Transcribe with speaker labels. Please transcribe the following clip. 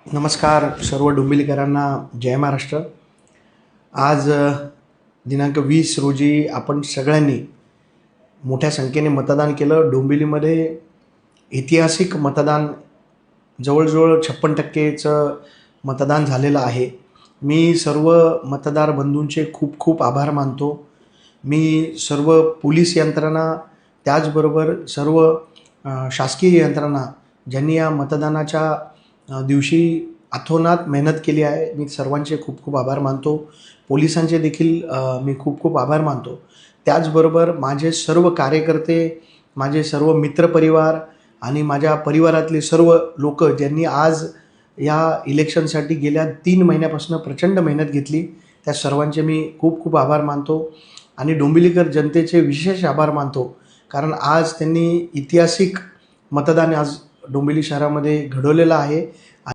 Speaker 1: नमस्कार सर्व डोंबिवलीकरांना, जय महाराष्ट्र। आज दिनांक 20 रोजी आपण सगळ्यांनी मोठ्या संख्येने मतदान केलं। डोंबिवलीमध्ये ऐतिहासिक मतदान जवळजवळ 56% मतदान झालेलं आहे। मी सर्व मतदार बंधूंचे खूप खूप आभार मानतो। मी सर्व पोलीस यंत्रणा, त्याचबरोबर सर्व शासकीय यंत्रणा ज्यांनी या मतदानाच्या दिवशी अतोनात मेहनत केली आहे, मी सर्वांचे खूप खूप आभार मानतो। पोलिसांचे देखील मी खूप खूप आभार मानतो। त्याचबरोबर माझे सर्व कार्यकर्ते, माझे सर्व मित्रपरिवार आणि माझ्या परिवारातले सर्व लोक ज्यांनी आज या इलेक्शनसाठी गेल्या 3 महिन्यापासून प्रचंड मेहनत घेतली, त्या सर्वांचे मी खूप खूप आभार मानतो। आणि डोंबिवलीकर जनतेचे विशेष आभार मानतो, कारण आज त्यांनी ऐतिहासिक मतदान आज डोंबिवली शहरामध्ये घडवलेलं आहे।